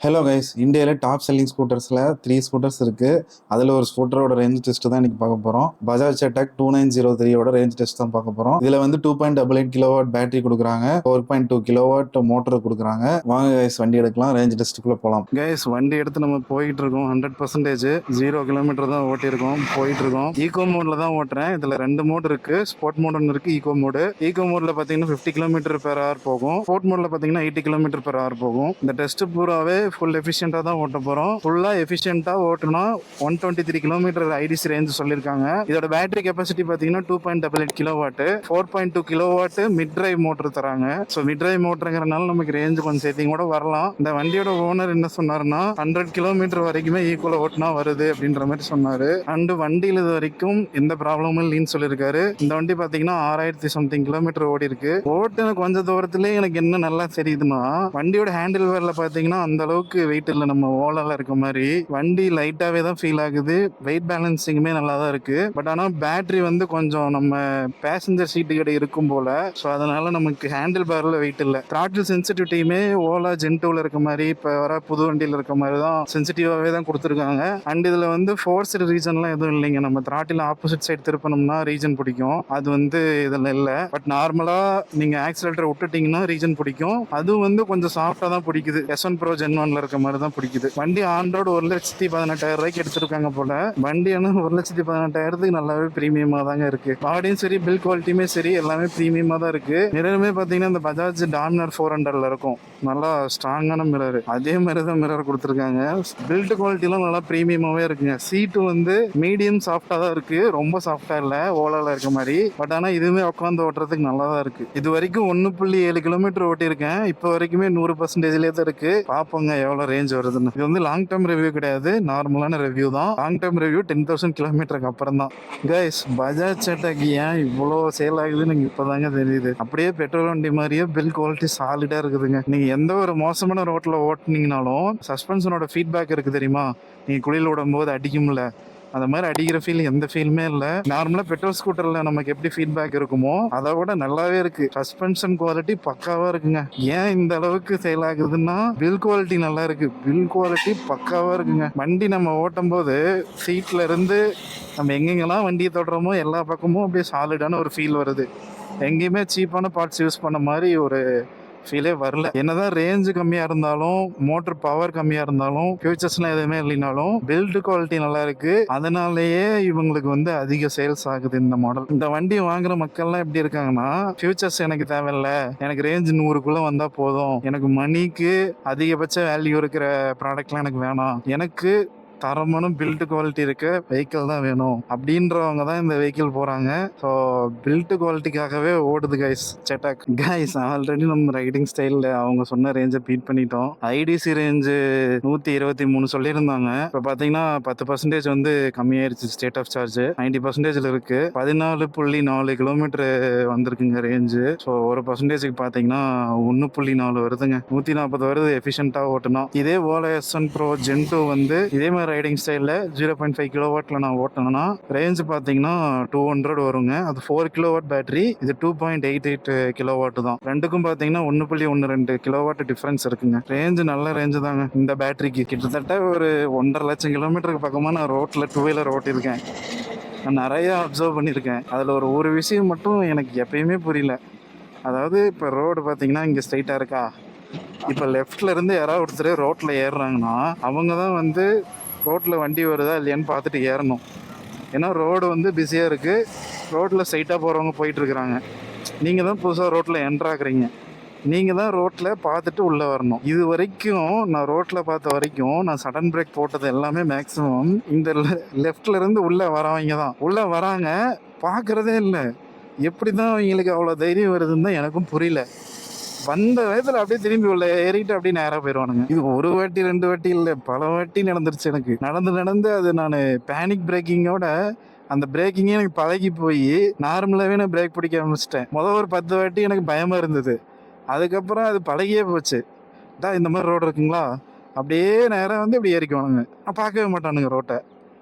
Hello guys, இந்தியாவில் top selling ஸ்கூட்டர்ஸில் 3 scooters இருக்குது. அதில் ஒரு ஸ்கூட்டரோட ரேஞ்ச் டெஸ்ட் தான் இன்றைக்கி பார்க்க போகிறோம். பஜாஜ் செட்டாக் 2903 ரேஞ்ச் டெஸ்ட் தான் பார்க்க போகிறோம். இதில் வந்து 2.88 கிலோவாட் பேட்டரி கொடுக்குறாங்க, 4.2 கிலோவாட் மோட்டர் கொடுக்குறாங்க. வாங்க கைஸ், வண்டி எடுக்கலாம், ரேஞ்ச் டெஸ்ட்டுக்குள்ளே போகலாம். கைஸ், வண்டி எடுத்து நம்ம போயிட்டு இருக்கோம். 100% 0 கிலோமீட்டர் தான் ஓட்டியிருக்கோம், போயிட்டு இருக்கோம். ஈகோ மோடில் தான் ஓட்டுறேன். இதில் 2 மோட் இருக்குது, ஸ்போர்ட் மோட் ஒன்று இருக்குது, ஈகோ மோடு. ஈகோ மோடில் பார்த்தீங்கன்னா 50 கிலோமீட்டர் பெர் ஹவர் போகும், ஸ்போர்ட் மோடில் பார்த்தீங்கன்னா 80 கிலோமீட்டர் பெர் ஹவர் போகும். இந்த டெஸ்ட் பூராவே ஃபுல் எஃபிஷியண்டாக தான் ஓட்ட போகிறோம். ஃபுல்லாக எஃபிஷியண்டாக ஓட்டுனா 123 கிலோமீட்டர் ஐடிசி ரேஞ்ச் சொல்லியிருக்காங்க. இதோட பேட்டரி கெப்பாசிட்டி பார்த்தீங்கன்னா 2.88 kilowatt, 4.2 kilowatt mid drive motor தராங்க. ஸோ மிட் டிரைவ் மோட்டருங்கிறனால நமக்கு ரேஞ்ச் கொஞ்சம் சேர்த்திங் கூட வரலாம். இந்த வண்டியோட ஓனர் என்ன சொன்னார்னா 100 கிலோமீட்டர் வரைக்குமே ஈக்குவலாக ஓட்டினா வருது அப்படின்ற மாதிரி சொன்னார். அண்டு வண்டியில் இது வரைக்கும் எந்த ப்ராப்ளமும் இல்லைன்னு சொல்லியிருக்காரு. இந்த வண்டி பார்த்தீங்கன்னா 6000 சம்திங் கிலோமீட்டர் ஓடி இருக்கு. ஓட்டுன கொஞ்ச தூரத்துலேயே எனக்கு என்ன நல்லா தெரியுதுன்னா, வண்டியோட ஹேண்டில் வேர்ல பார்த்தீங்கன்னா அந்த அளவுக்கு வெயிட் இல்லை, நம்ம ஓலால இருக்க மாதிரி. வண்டி லைட்டாவே தான் ஃபீல் ஆகுது. வெயிட் பேலன்சிங்குமே நல்லா தான் இருக்கு. பட் ஆனால் பேட்டரி வந்து கொஞ்சம் நம்ம பேசஞ்சர் சீட்டு கிட்ட இருக்கும் போல. ஸோ அதனால நமக்கு ஹேண்டில் பார்ல வெயிட் இல்லை. த்ராட்டில் சென்சிட்டிவிட்டியுமே ஓலா ஜென்டூல இருக்க மாதிரி, இப்போ வர புது வண்டியில் இருக்க மாதிரி தான் சென்சிட்டிவாகவே தான் கொடுத்துருக்காங்க. அண்ட் இதில் வந்து ஃபோர்ஸ்டு ரீஜன்லாம் எதுவும் இல்லைங்க. நம்ம த்ராட்டில் ஆப்போசிட் சைடு திருப்பணும்னா ரீஜன் பிடிக்கும், அது வந்து இதில் இல்லை. பட் நார்மலாக நீங்கள் ஆக்சிலேட்டர் விட்டுட்டீங்கன்னா ரீஜன் பிடிக்கும். அதுவும் வந்து கொஞ்சம் சாஃப்டாக தான் பிடிக்குது. S1 Pro Gen 1ல இருக்க மாதிரி தான் பிடிக்குது. வண்டி ஆன் ரோடு 1,18,000 எடுத்திருக்காங்க போல. வண்டி ஆனால் 1,18,000 நல்லாவே பிரீமியமாக தாங்க இருக்கு. பாடியும் சரி, பில் குவாலிட்டியுமே சரி, எல்லாமே பிரீமியமாக தான் இருக்கு. மிரருமே பார்த்தீங்கன்னா இந்த பஜாஜ் டாமினர் 400ல இருக்கும், நல்லா ஸ்ட்ராங்கான மிரர். அதே மாதிரி தான் மிரர் கொடுத்துருக்காங்க. பில்ட் குவாலிட்டிலாம் நல்லா பிரீமியமாகவே இருக்குங்க. சீட்டு வந்து மீடியம் சாஃப்டாக தான் இருக்கு, ரொம்ப சாஃப்டாக இல்லை ஓலால இருக்க மாதிரி. பட் ஆனால் இதுவுமே உட்காந்து ஓட்டுறதுக்கு நல்லா தான் இருக்கு. இது வரைக்கும் 1.7 கிலோமீட்டர் ஓட்டியிருக்கேன். இப்போ வரைக்குமே 100%லேயே தான் இருக்கு. பார்ப்போங்க எவ்வளோ ரேஞ்ச் வருதுன்னு. இது வந்து லாங் டேர்ம் ரிவ்யூ கிடையாது, நார்மலான ரிவ்யூ தான். லாங் டேர்ம் ரிவ்யூ 10,000 கிலோமீட்டருக்கு அப்புறம் தான். கைஸ், பஜாஜ் செட்டாக் ஏன் இவ்வளோ சேல் ஆகுதுன்னு எனக்கு இப்போதாங்க தெரியுது. அப்படியே பெட்ரோல் வண்டி மாதிரியே பில் குவாலிட்டி சாலிடாக இருக்குதுங்க. நீங்கள் எந்த ஒரு மோசமான ரோட்டில் ஓட்டினீங்கனாலும் சஸ்பென்ஷனோட ஃபீட்பேக் இருக்குது தெரியுமா? நீங்கள் குளியில் விடும் போது அடிக்கும்ல, அந்த மாதிரி அடிக்கிற ஃபீல் எந்த ஃபீலுமே இல்லை. நார்மலாக பெட்ரோல் ஸ்கூட்டரில் நமக்கு எப்படி ஃபீட்பேக் இருக்குமோ அதை விட நல்லாவே இருக்கு. சஸ்பென்ஷன் குவாலிட்டி பக்காவாக இருக்குங்க. ஏன் இந்த அளவுக்கு சேல் ஆகுதுன்னா பில் குவாலிட்டி நல்லா இருக்கு. பில் குவாலிட்டி பக்காவாக இருக்குங்க. வண்டி நம்ம ஓட்டும் போது சீட்ல இருந்து நம்ம எங்கெங்கெல்லாம் வண்டியை தொடுறோமோ எல்லா பக்கமும் அப்படியே சாலிடான ஒரு ஃபீல் வருது. எங்கேயுமே சீப்பான பார்ட்ஸ் யூஸ் பண்ண மாதிரி ஒரு ஃபீலே வரல. என்னதான் ரேஞ்சு கம்மியாக இருந்தாலும், மோட்டர் பவர் கம்மியாக இருந்தாலும், ஃபியூச்சர்ஸ்லாம் எதுவுமே இல்லைனாலும் பில்டு குவாலிட்டி நல்லா இருக்கு. அதனாலேயே இவங்களுக்கு வந்து அதிக சேல்ஸ் ஆகுது இந்த மாடல். இந்த வண்டி வாங்குற மக்கள்லாம் எப்படி இருக்காங்கன்னா, ஃபியூச்சர்ஸ் எனக்கு தேவையில்ல, எனக்கு ரேஞ்ச் 100க்குள்ள வந்தா போதும், எனக்கு மணிக்கு அதிகபட்ச வேல்யூ இருக்கிற ப்ராடக்ட்லாம் எனக்கு வேணாம், எனக்கு தரமான பில்ட் குவாலிட்டி இருக்க வெஹிக்கிள் தான் வேணும் அப்படின்றவங்க தான் இந்த வெஹிக்கிள் போகிறாங்க. ஸோ பில்ட் குவாலிட்டிக்காகவே ஓடுது கைஸ் செட்டாக். கைஸ், ஆல்ரெடி நம்ம ரைடிங் ஸ்டைலில் அவங்க சொன்ன ரேஞ்சை பீட் பண்ணிட்டோம். ஐடிசி ரேஞ்சு 123 சொல்லியிருந்தாங்க. இப்போ பார்த்தீங்கன்னா 10% வந்து கம்மியாயிருச்சு. ஸ்டேட் ஆஃப் சார்ஜ் 90% இருக்கு. 14.4 கிலோமீட்டர் வந்திருக்குங்க ரேஞ்சு. ஸோ 1% பார்த்தீங்கன்னா 1.4 வருதுங்க. 140 வருது எஃபிஷியண்டாக ஓட்டணும். இதே ஓலா S1 Pro Gen 2 வந்து இதே மாதிரி ரைடிங் ஸ்டைலில் 0.5 கிலோவாட்ல நான் ஓட்டணும்னா ரேஞ்ச் பார்த்தீங்கன்னா 200 வருங்க. அது 4 கிலோவாட் பேட்டரி, இது 2.88 கிலோவாட் தான். ரெண்டுக்கும் பார்த்தீங்கன்னா 1.12 கிலோவாட் டிஃபரன்ஸ் இருக்குங்க. ரேஞ்சு நல்ல ரேஞ்சு தாங்க இந்த பேட்டரிக்கு. கிட்டத்தட்ட ஒரு 1.5 லட்சம் கிலோமீட்டருக்கு பக்கமாக நான் ரோட்டில் 2 வீலர் ஓட்டியிருக்கேன். நான் நிறையா அப்சர்வ் பண்ணியிருக்கேன். அதில் ஒரு விஷயம் மட்டும் எனக்கு எப்பயுமே புரியல. அதாவது இப்போ ரோடு பார்த்தீங்கன்னா இங்கே ஸ்ட்ரைட்டாக இருக்கா, இப்போ லெஃப்ட்ல இருந்து யாராவது ஒருத்தர் ரோட்டில் ஏறுறாங்கன்னா அவங்க தான் வந்து ரோட்டில் வண்டி வருதா இல்லையான்னு பார்த்துட்டு ஏறணும். ஏன்னா ரோடு வந்து பிஸியாக இருக்குது, ரோட்டில் ஸ்ட்ரைட்டாக போகிறவங்க போயிட்டுருக்குறாங்க. நீங்கள் தான் புதுசாக ரோட்டில் என்ட்ராக்குறீங்க, நீங்கள் தான் ரோட்டில் பார்த்துட்டு உள்ளே வரணும். இது வரைக்கும் நான் ரோட்டில் பார்த்த வரைக்கும் நான் சடன் பிரேக் போட்டது எல்லாமே மேக்ஸிமம் இந்த லெஃப்டில் இருந்து உள்ளே வரவங்க தான் உள்ளே வராங்க, பார்க்குறதே இல்லை. எப்படி தான் அவங்களுக்கு அவ்வளோ தைரியம் வருதுன்னு தான் எனக்கும் புரியல. வந்த வயதில் அப்படியே திரும்பி உள்ள ஏறிட்டு அப்படியே நேராக போயிடுவானுங்க. இது ஒரு வாட்டி 2 வாட்டி இல்லை, பல வாட்டி நடந்துருச்சு எனக்கு. நடந்து அது நான் பேனிக் பிரேக்கிங்கோட அந்த பிரேக்கிங்கே எனக்கு பழகி போய் நார்மலாகவே நான் பிரேக் பிடிக்க ஆரம்பிச்சிட்டேன். ஒரு 10 வாட்டி எனக்கு பயமாக இருந்தது. அதுக்கப்புறம் அது பழகியே போச்சு. இந்த மாதிரி ரோடு இருக்குங்களா, அப்படியே நேராக வந்து இப்படி ஏறிக்குவானுங்க. பார்க்கவே மாட்டானுங்க ரோட்டை.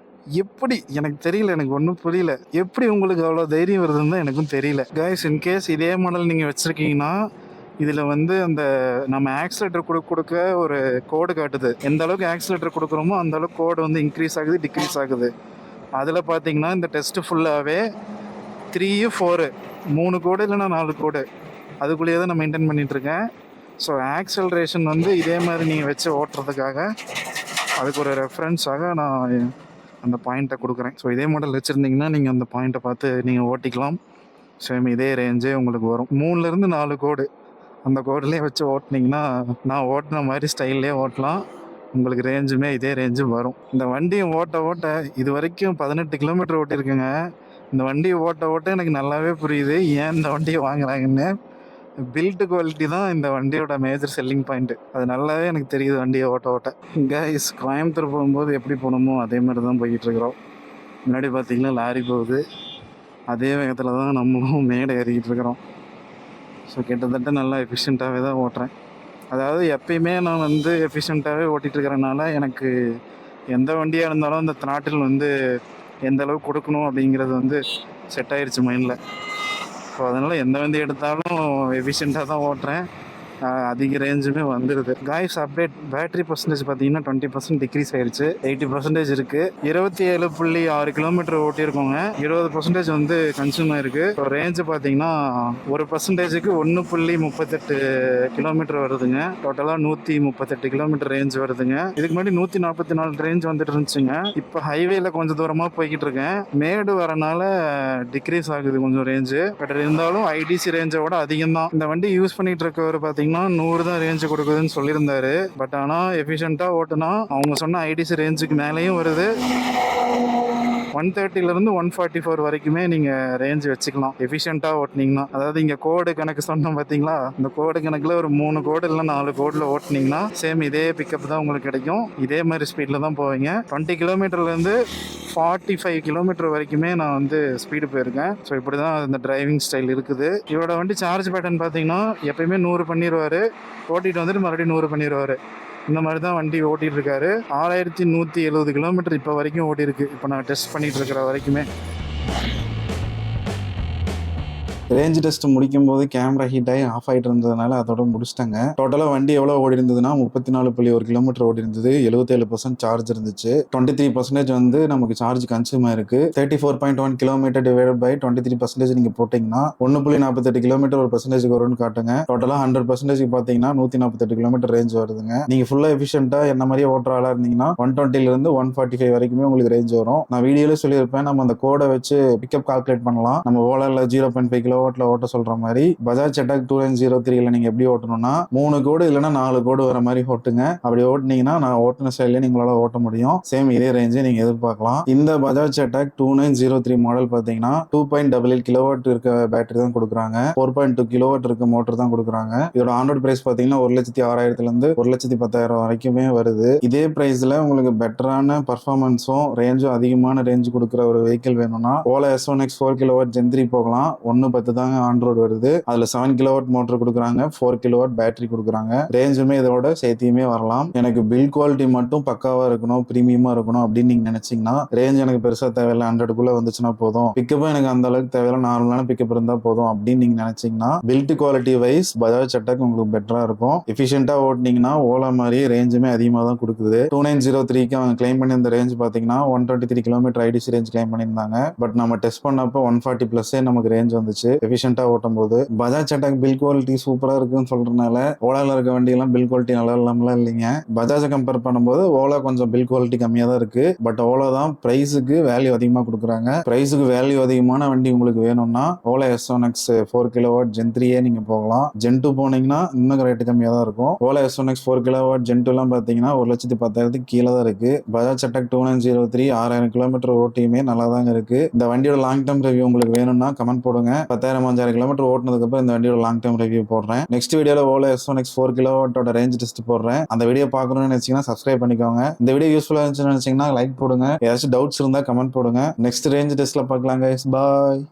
எப்படி எனக்கு தெரியல, எனக்கு ஒன்றும் புரியல. எப்படி உங்களுக்கு அவ்வளோ தைரியம் வருதுன்னு தான் எனக்கும் தெரியல. கைஸ், இன்கேஸ் இதே மாடல் நீங்கள் வச்சுருக்கீங்கன்னா இதில் வந்து அந்த நம்ம ஆக்சிலேட்டர் கொடுக்க ஒரு கோடு காட்டுது. எந்த அளவுக்கு ஆக்சிலேட்டர் கொடுக்குறோமோ அந்த அளவுக்கு கோடு வந்து இன்க்ரீஸ் ஆகுது, டிக்ரீஸ் ஆகுது. அதில் பார்த்தீங்கன்னா இந்த டெஸ்ட்டு ஃபுல்லாகவே 3, 4 3 கோடு இல்லைன்னா 4 கோடு அதுக்குள்ளேயே தான் நான் மெயின்டைன் பண்ணிகிட்ருக்கேன். ஸோ ஆக்சலரேஷன் வந்து இதே மாதிரி நீங்கள் வச்சு ஓட்டுறதுக்காக அதுக்கு ஒரு ரெஃபரன்ஸாக நான் அந்த பாயிண்ட்டை கொடுக்குறேன். ஸோ இதே மாடல் வச்சுருந்தீங்கன்னா நீங்கள் அந்த பாயிண்ட்டை பார்த்து நீங்கள் ஓட்டிக்கலாம். சேம் இதே ரேஞ்சே உங்களுக்கு வரும். 3லேருந்து 4 கோடு அந்த கோட்லேயே வச்சு ஓட்டினீங்கன்னா நான் ஓட்டின மாதிரி ஸ்டைல்லே ஓட்டலாம். உங்களுக்கு ரேஞ்சுமே இதே ரேஞ்சு வரும். இந்த வண்டியை ஓட்ட இது வரைக்கும் 18 கிலோமீட்டர் ஓட்டியிருக்கேங்க. இந்த வண்டியை ஓட்ட எனக்கு நல்லாவே புரியுது ஏன் இந்த வண்டியை வாங்குறாங்கன்னு. பில்ட் குவாலிட்டி தான் இந்த வண்டியோட மேஜர் செல்லிங் பாயிண்ட்டு. அது நல்லாவே எனக்கு தெரியுது வண்டியை ஓட்ட. கைஸ், கோயம்புத்தூர் போகும்போது எப்படி போகணுமோ அதே மாதிரி தான் போய்கிட்டுருக்குறோம். முன்னாடி பார்த்தீங்கன்னா லாரி போகுது, அதே வேகத்தில் தான் நம்மளும் மேடை ஏறிக்கிட்டு இருக்கிறோம். ஸோ கிட்டத்தட்ட நல்லா எஃபிஷியண்ட்டாகவே தான் ஓட்டுறேன். அதாவது எப்பயுமே நான் வந்து எஃபிஷியண்ட்டாகவே ஓட்டிகிட்டு இருக்கிறனால எனக்கு எந்த வண்டியாக இருந்தாலும் அந்த த்ராட்டில் வந்து எந்த அளவுக்கு கொடுக்கணும் அப்படிங்கிறது வந்து செட் ஆயிடுச்சு மைண்டில். ஸோ அதனால் எந்த வண்டி எடுத்தாலும் எஃபிஷியண்ட்டாக தான் ஓட்டுறேன். அதிக ரேஞ்சுமே வந்துடுது. காய்ஸ், அப்டேட் பேட்டரி பர்சன்டேஜ் பார்த்தீங்கன்னா 20% டிக்ரீஸ் ஆயிடுச்சு. 80% இருக்குது. 27.6 கிலோமீட்டர் ஓட்டியிருக்கோங்க. 20% வந்து கன்சியூம் ஆயிருக்கு. ஸோ ரேஞ்சு பார்த்தீங்கன்னா 1%க்கு 1.38 கிலோமீட்டர் வருதுங்க. டோட்டலாக 138 கிலோமீட்டர் ரேஞ்ச் வருதுங்க. இதுக்கு முன்னாடி 144 ரேஞ்ச் வந்துட்டு இருந்துச்சுங்க. இப்போ ஹைவேல கொஞ்சம் தூரமாக போய்கிட்டு இருக்கேன். மேடு வரனால டிக்ரீஸ் ஆகுது கொஞ்சம் ரேஞ்சு. பட் இருந்தாலும் ஐடிசி ரேஞ்சை விட அதிகம் தான். இந்த வண்டி யூஸ் பண்ணிட்டு இருக்கவர் பார்த்தீங்கன்னா 100 தான் ரேஞ்சு கொடுக்குதுன்னு சொல்லியிருந்தாரு. பட் ஆனால் எஃபிஷியண்ட்டாக ஓட்டுனா அவங்க சொன்ன ஐடிசி ரேஞ்சுக்கு மேலேயும் வருது. 130லேருந்து 144 வரைக்குமே நீங்கள் ரேஞ்ச் வச்சுக்கலாம் எஃபிஷியண்ட்டாக ஓட்டினீங்கன்னா. அதாவது இங்கே கோடு கணக்கு சொன்னோம் பார்த்தீங்களா, இந்த கோடு கணக்கில் ஒரு 3 கோடு இல்லை 4 கோடில் ஓட்டினீங்கன்னா சேம் இதே பிக்கப் தான் உங்களுக்கு கிடைக்கும். இதே மாதிரி ஸ்பீடில் தான் போவீங்க. 20 கிலோமீட்டர்லேருந்து 45 கிலோமீட்டர் வரைக்குமே நான் வந்து ஸ்பீடு போயிருக்கேன். ஸோ இப்படி தான் இந்த டிரைவிங் ஸ்டைல் இருக்குது. இவரோட வண்டி சார்ஜ் பேட்டர்ன் பார்த்தீங்கன்னா எப்பயுமே 100 பண்ணிடுவார், ஓட்டிகிட்டு வந்துட்டு மறுபடியும் 100 பண்ணிடுவார். இந்த மாதிரி தான் வண்டி ஓட்டிகிட்டு இருக்காரு. 6170 கிலோமீட்டர் இப்போ வரைக்கும் ஓட்டியிருக்கு. இப்போ நான் டெஸ்ட் பண்ணிகிட்டு இருக்கிற வரைக்குமே. ரேஞ்ச் டெஸ்ட் முடிக்கும் போது கேமரா ஹீட் ஆகி ஆஃப் ஆகிட்டு இருந்ததுனால அதோட முடிச்சிட்டாங்க. டோட்டலாக வண்டி எவ்வளோ ஓடி இருந்ததுன்னா 34.1 கிலோமீட்டர் ஓடி இருந்தது. 77% சார்ஜ் இருந்துச்சு. 23% வந்து நமக்கு சார்ஜ் கன்சியூம் ஆயிருக்கு. 34.1 கிலோமீட்டர் டிவைடட் பை 23% நீங்கள் போட்டிங்கன்னா 1.48 கிலோமீட்டர் ஒரு பர்சன்டேஜ் வரும்னு காட்டுங்க. டோட்டலாக 100% பார்த்தீங்கன்னா 148 கிலோமீட்டர் ரேஞ்ச் வருதுங்க. நீங்கள் ஃபுல்லாக எஃபிஷியண்டாக என்ன மாதிரியே ஓட்டுற ஆளாக இருந்தீங்கன்னா 120லேருந்து 145 வரைக்குமே உங்களுக்கு ரேஞ்ச் வரும். நான் வீடியோவில் சொல்லியிருப்பேன், நம்ம அந்த கோடை வச்சு பிக்கப் கால்குலேட் பண்ணலாம். நம்ம ஓலாவில் 0.5 கிலோ ஓட்ட சொல்ற மாதிரி பஜாஜ் செட்டாக் 2903ல நீங்க எப்படி ஓட்டணும்னா 3 கோடு இல்லைன்னா 4 கோடு வர மாதிரி ஓட்டுங்க. அப்படி ஓட்டுனீங்கன்னா நான் ஓட்டின ஸ்டைல்ல நீங்களால ஓட்ட முடியும். சேம் இதே ரேஞ்சை நீங்க எதிர்பார்க்கலாம். இந்த பஜாஜ் செட்டாக் 2903 மாடல் பாத்தீங்கன்னா 2.88 கிலோவாட் இருக்க பேட்டரி தான் கொடுக்குறாங்க. 4.2 கிலோவாட் இருக்க மோட்டர் தான் கொடுக்குறாங்க. இதோட ஆன்ரோட் பிரைஸ் பாத்தீங்கன்னா 1,06,000 1,10,000 வரைக்குமே வருது. இதே பிரைஸ்ல உங்களுக்கு பெட்டரான பர்ஃபார்மன்ஸும் ரேஞ்சும் அதிகமான ரேஞ்ச் கொடுக்குற ஒரு வெஹிக்கிள் வேணும்னா ஓலா S1X 4 கிலோவாட் Gen 3 போகலாம். 1.10 தாங்க ஆன் ரோடு வருது. அதுல 7 கிலோவாட் மோட்டர் கொடுக்குறாங்க, 4 கிலோவாட் பேட்டரி கொடுக்குறாங்க. ரேஞ்சுமே இதோட சேர்த்தியுமே வரலாம். எனக்கு பில் குவாலிட்டி மட்டும் பக்காவா இருக்கணும், பிரீமியமா இருக்கணும் அப்படின்னு நீங்க நினைச்சீங்கன்னா ரேஞ்ச் எனக்கு பெருசா தேவையில்லை, 100க்குள்ள வந்துச்சுன்னா போதும், பிக்கப்பும் எனக்கு அந்த அளவுக்கு தேவையில்லை, நார்மலான பிக்கப் இருந்தா போதும் அப்படின்னு நீங்க நினைச்சீங்கன்னா build quality wise Bajaj Chetak உங்களுக்கு பெட்டரா இருக்கும். எஃபிஷியண்டா ஓட்டினீங்கன்னா ஓலா மாதிரி ரேஞ்சுமே அதிகமாக தான் கொடுக்குது. 2903க்கு அவங்க கிளைம் பண்ணி இந்த ரேஞ்ச் பாத்தீங்கன்னா 123 கிலோமீட்டர் ஐடிசி ரேஞ்ச் கிளைம் பண்ணியிருந்தாங்க. பட் நம்ம டெஸ்ட் பண்ணப்போ 140 பிளஸே நமக்கு ரேஞ்ச் வந்துச்சு எஃபிஷியண்டா ஓட்டும் போது. பஜாஜ் செட்டாக் பில் குவாலிட்டி சூப்பரா இருக்குன்னு சொல்றதுனால ஓலால இருக்க வண்டி எல்லாம் பில் குவாலிட்டி நல்லா இல்லாமலாம் இல்லைங்க. பஜாஜை கம்பேர் பண்ணும்போது ஓலா கொஞ்சம் பில் குவாலிட்டி கம்மியா தான் இருக்கு. பட் ஓலா தான் பிரைஸுக்கு வேல்யூ அதிகமா கொடுக்குறாங்க. பிரைஸுக்கு வேல்யூ அதிகமான வண்டி உங்களுக்கு வேணும்னா ஓலா S1X 4 கிலோவாட் Gen 3 நீங்க போகலாம். Gen 2 போனீங்கன்னா இன்னும் ரேட்டு கம்மியா தான் இருக்கும். ஓலா S1X 4 கிலோவாட் Gen 2 எல்லாம் பாத்தீங்கன்னா 1,10,000 கீழே தான் இருக்கு. பஜாஜ் செட்டாக் 2903 6000 கிலோமீட்டர் ஓட்டியுமே நல்லா தாங்க இருக்கு. இந்த வண்டியோட லாங் டர்ம் ரிவ்யூ உங்களுக்கு வேணும்னா கமெண்ட் போடுங்க. 10,000-5,000 கிலோமீட்டர் ஓட்டினதுக்கு அப்புறம் இந்த வண்டியோட லாங் டர்ம் ரிவ்யூ போடுறேன். நெக்ஸ்ட் வீடியோல ஓலா S1X 4 கிலோவாட்டோட ரேஞ்ச் டெஸ்ட் போடுறேன். அந்த வீடியோ பார்க்கணும்னு நினைச்சீங்கன்னா சப்ஸ்கிரைப் பண்ணிக்கோங்க. இந்த வீடியோ யூஸ்ஃபுல்லா இருந்துச்சுன்னு நினைச்சீங்கன்னா லைக் போடுங்க. ஏதாச்சும் டவுட்ஸ் இருந்தா கமெண்ட் போடுங்க. நெக்ஸ்ட் ரேஞ்ச் டெஸ்ட்ல பார்க்கலாம் கைஸ். பாய்.